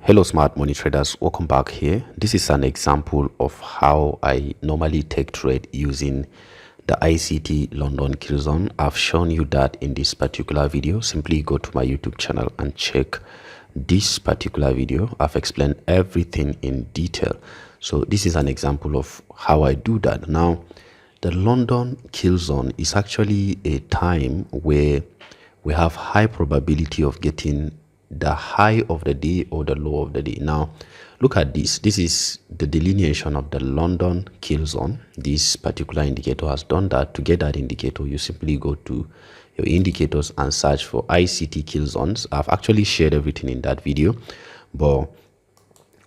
Hello smart money traders, welcome back here. This is an example of how I normally take trade using the ICT London Killzone. I've shown you that in this particular video. Simply go to my YouTube channel and check this particular video. I've explained everything in detail. So this is an example of how I do that. Now, the London Killzone is actually a time where we have high probability of getting the high of the day or the low of the day. Now look at this. This is the delineation of the London Killzone. This particular indicator has done that. To get that indicator, you simply go to your indicators and search for ICT Killzones. I've actually shared everything in that video, but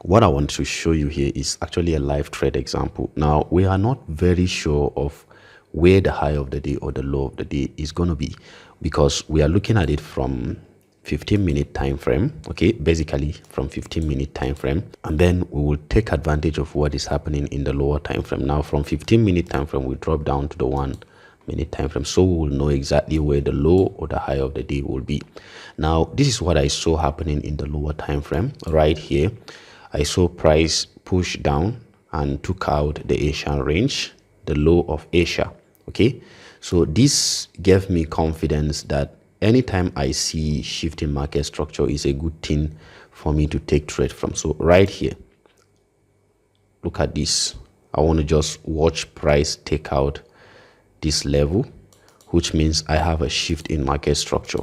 what I want to show you here is actually a live trade example. Now we are not very sure of where the high of the day or the low of the day is going to be, because we are looking at it from 15-minute time frame. Okay, basically from 15-minute time frame, and then we will take advantage of what is happening in the lower time frame. Now from 15-minute time frame we drop down to the 1-minute time frame, so we will know exactly where the low or the high of the day will be. Now this is what I saw happening in the lower time frame. Right here I saw price push down and took out the Asian range, the low of Asia. Okay, so this gave me confidence that anytime I see shift in market structure is a good thing for me to take trade from. So right here, look at this. I want to just watch price take out this level, which means I have a shift in market structure.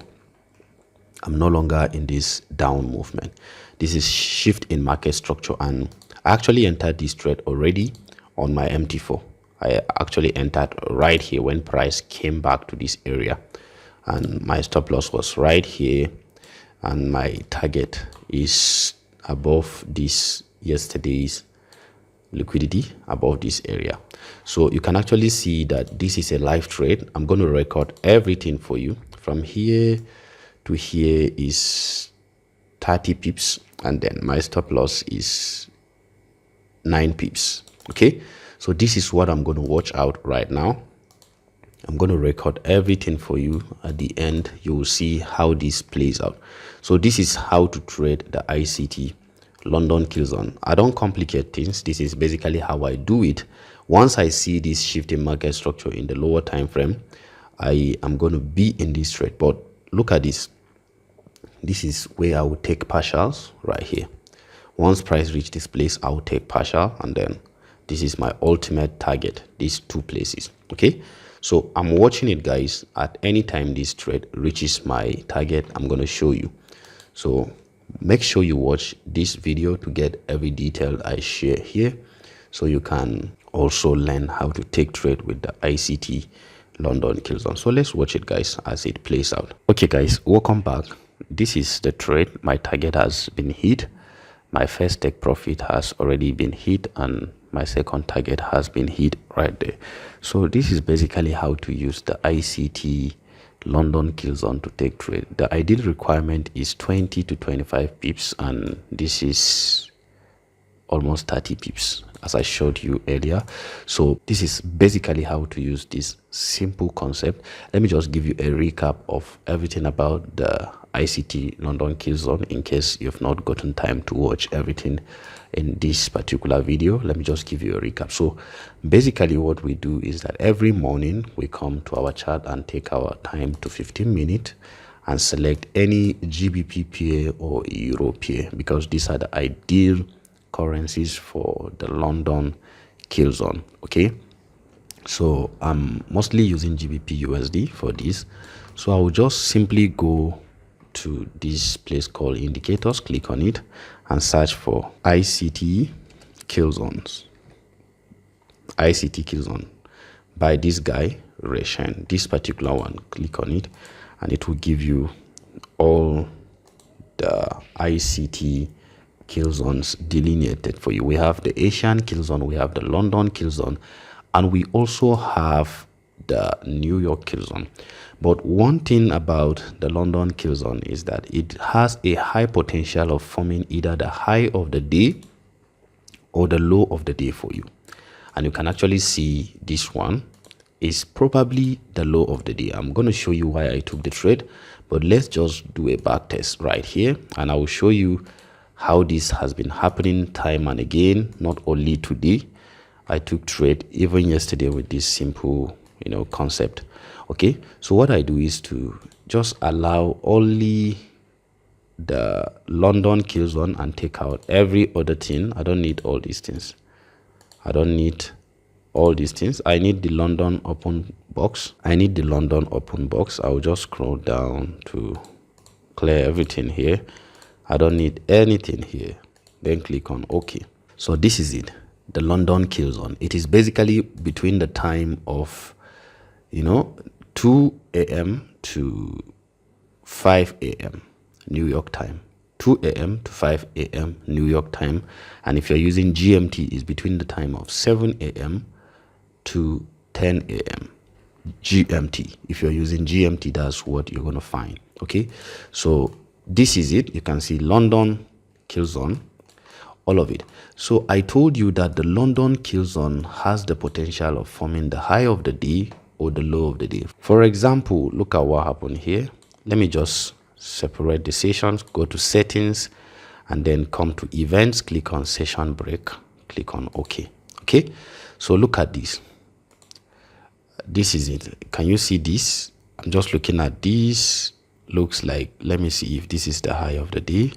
I'm no longer in this down movement. This is shift in market structure, and I actually entered this trade already on my MT4. I actually entered right here when price came back to this area, and my stop loss was right here, and my target is above this yesterday's liquidity, above this area. So you can actually see that this is a live trade. I'm going to record everything for you. From here to here is 30 pips, and then my stop loss is 9 pips. Okay, so this is what I'm going to watch out right now. I'm going to record everything for you. At the end, you will see how this plays out. So this is how to trade the ICT London Killzone. I don't complicate things. This is basically how I do it. Once I see this shift in market structure in the lower time frame, I am going to be in this trade. But look at this. This is where I will take partials right here. Once price reach this place, I will take partial, and then this is my ultimate target, these two places. Okay, so I'm watching it, guys. At any time this trade reaches my target, I'm going to show you. So make sure you watch this video to get every detail I share here, so you can also learn how to take trade with the ICT London Killzone. So let's watch it, guys, as it plays out. Okay guys, welcome back. This is the trade. My target has been hit. My first take profit has already been hit, and my second target has been hit right there. So this is basically how to use the ICT London Killzone to take trade. The ideal requirement is 20 to 25 pips, and this is almost 30 pips as I showed you earlier. So this is basically how to use this simple concept. Let me just give you a recap of everything about the ICT London Killzone in case you've not gotten time to watch everything in this particular video. Let me just give you a recap. So basically what we do is that every morning we come to our chart and take our time to 15 minutes and select any GBP pair or Euro pair, because these are the ideal currencies for the London Killzone. Okay, so I'm mostly using GBP USD for this. So I will just simply go to this place called indicators, click on it and search for ICT Killzones. ICT Killzone by this guy Reshan, this particular one. Click on it and it will give you all the ICT Killzones delineated for you. We have the Asian Killzone, we have the London Killzone, and we also have the New York Killzone. But one thing about the London Killzone is that it has a high potential of forming either the high of the day or the low of the day for you. And you can actually see this one is probably the low of the day. I'm going to show you why I took the trade, but let's just do a back test right here, and I will show you how this has been happening time and again, not only today. I took trade even yesterday with this simple, concept. Okay, so what I do is to just allow only the London Killzone and take out every other thing. I don't need all these things. I don't need all these things. I need the London open box. I'll just scroll down to clear everything here. I don't need anything here. Then click on OK. So this is it, the London Killzone. It is basically between the time of 2 a.m. to 5 a.m. New York time. 2 a.m. to 5 a.m. New York time. And if you're using GMT, it's between the time of 7 a.m. to 10 a.m. GMT. If you're using GMT, that's what you're going to find. Okay, so this is it. You can see London Killzone, all of it. So I told you that the London Killzone has the potential of forming the high of the day or the low of the day. For example, look at what happened here. Let me just separate the sessions, go to settings, and then come to events, click on session break, click on OK. Okay, so look at this. This is it. Can you see this? I'm just looking at this. Looks like, let me see if this is the high of the day.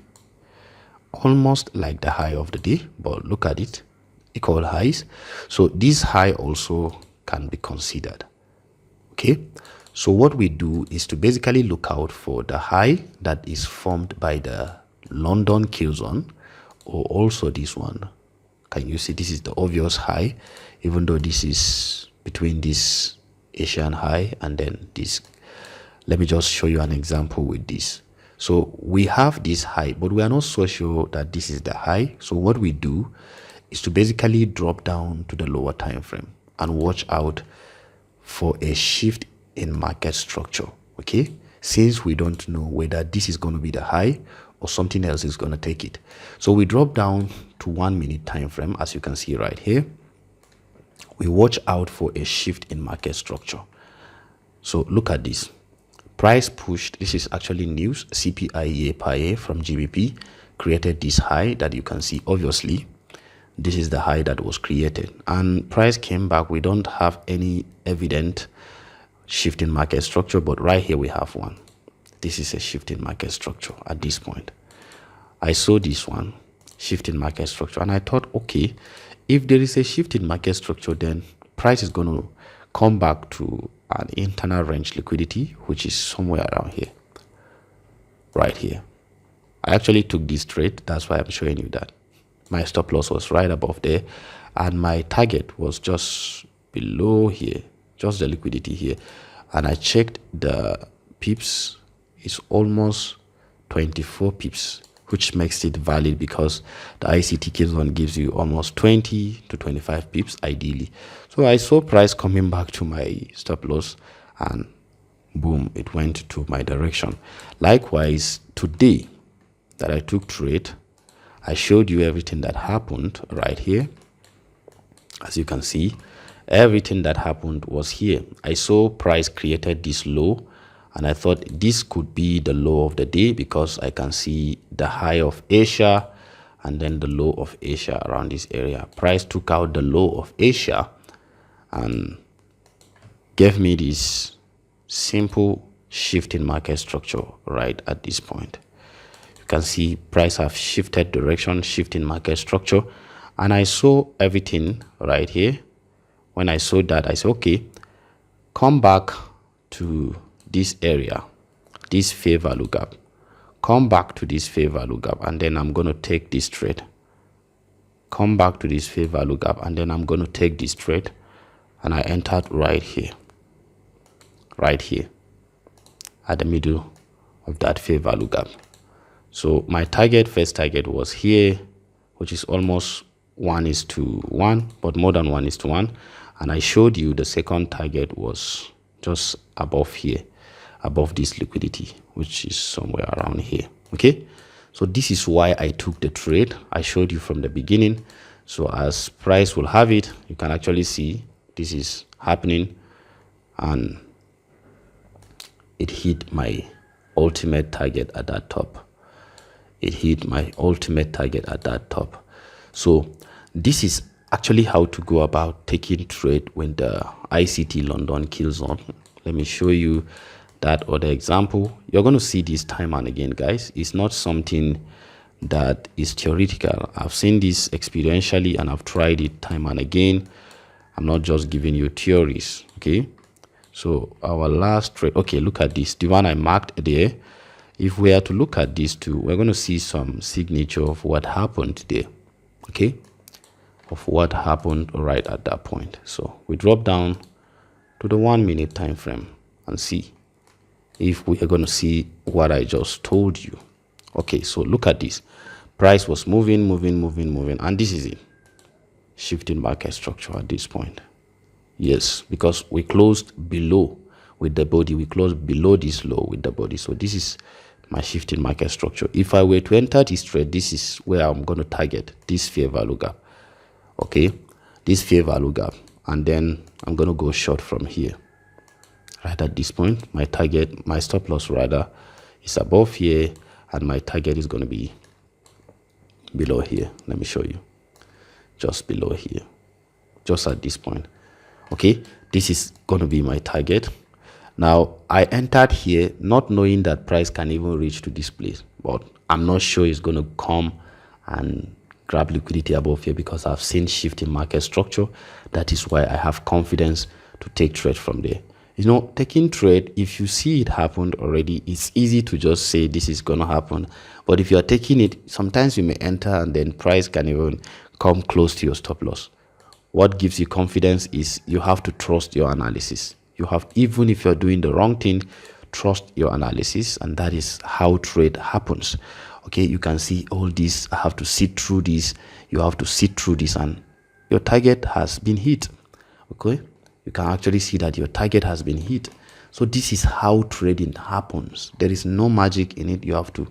Almost like the high of the day, but look at it, equal highs. So this high also can be considered. Okay, so what we do is to basically look out for the high that is formed by the London Killzone, or also this one. Can you see this is the obvious high, even though this is between this Asian high and then this. Let me just show you an example with this. So we have this high, but we are not so sure that this is the high. So what we do is to basically drop down to the lower time frame and watch out for a shift in market structure. Okay, since we don't know whether this is going to be the high or something else is going to take it. So we drop down to 1 minute time frame, as you can see right here. We watch out for a shift in market structure. So look at this. Price pushed, this is actually news, CPI per from GBP created this high that you can see. Obviously, this is the high that was created, and price came back. We don't have any evident shift in market structure, but right here we have one. This is a shift in market structure at this point. I saw this one, shift in market structure, and I thought, okay, if there is a shift in market structure, then price is going to come back to an internal range liquidity, which is somewhere around here, right here. I actually took this trade. That's why I'm showing you that. My stop loss was right above there, and my target was just below here, just the liquidity here. And I checked the pips, it's almost 24 pips, which makes it valid because the ICT Killzone gives you almost 20 to 25 pips ideally. So I saw price coming back to my stop loss, and boom, it went to my direction. Likewise, today that I took trade, I showed you everything that happened right here. As you can see, everything that happened was here. I saw price created this low, and I thought this could be the low of the day because I can see the high of Asia and then the low of Asia around this area. Price took out the low of Asia and gave me this simple shift in market structure right at this point. You can see price have shifted direction, shift in market structure, and I saw everything right here. When I saw that, I said, okay, come back to this area, this fair value gap, come back to this fair value gap, and then I'm going to take this trade. Come back to this fair value gap, and then I'm going to take this trade, and I entered right here at the middle of that fair value gap. So my first target was here, which is almost 1:1, but more than 1:1. And I showed you the second target was just above here, above this liquidity, which is somewhere around here. Okay, so this is why I took the trade. I showed you from the beginning. So as price will have it, you can actually see this is happening, and it hit my ultimate target at that top. it hit my ultimate target at that top. So this is actually how to go about taking trade when the ICT London Killzone. Let me show you that other example. You're going to see this time and again, guys. It's not something that is theoretical. I've seen this experientially and I've tried it time and again. I'm not just giving you theories. Okay, so our last trade, okay, look at this, the one I marked there. If we are to look at this too, we're going to see some signature of what happened there. Okay, of what happened right at that point. So we drop down to the 1 minute time frame and see if we are going to see what I just told you. Okay, so look at this. Price was moving, and this is it. Shifting market structure at this point. Yes, because we closed below with the body. We closed below this low with the body. So this is my shifting market structure. If I were to enter this trade, this is where I'm going to target this fair value gap. Okay, this fair value gap. And then I'm going to go short from here. Right at this point, my target, my stop loss rather, is above here, and my target is going to be below here. Let me show you. Just below here, just at this point. Okay, this is going to be my target. Now I entered here not knowing that price can even reach to this place, but I'm not sure it's going to come and grab liquidity above here because I've seen shift in market structure. That is why I have confidence to take trade from there. You know, taking trade, if you see it happened already, it's easy to just say this is going to happen. But if you are taking it, sometimes you may enter and then price can even come close to your stop loss. What gives you confidence is you have to trust your analysis. You have, even if you're doing the wrong thing, trust your analysis, and that is how trade happens. Okay, you can see all this. I have to sit through this. You have to sit through this, and your target has been hit. Okay, you can actually see that your target has been hit. So this is how trading happens. There is no magic in it. You have to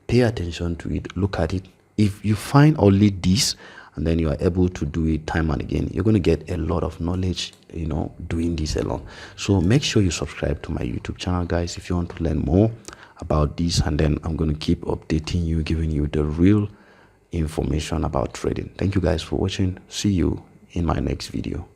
pay attention to it, look at it. If you find only this and then you are able to do it time and again, you're going to get a lot of knowledge, you know, doing this alone. So make sure you subscribe to my YouTube channel, guys, if you want to learn more about this. And then I'm going to keep updating you, giving you the real information about trading. Thank you guys for watching. See you in my next video.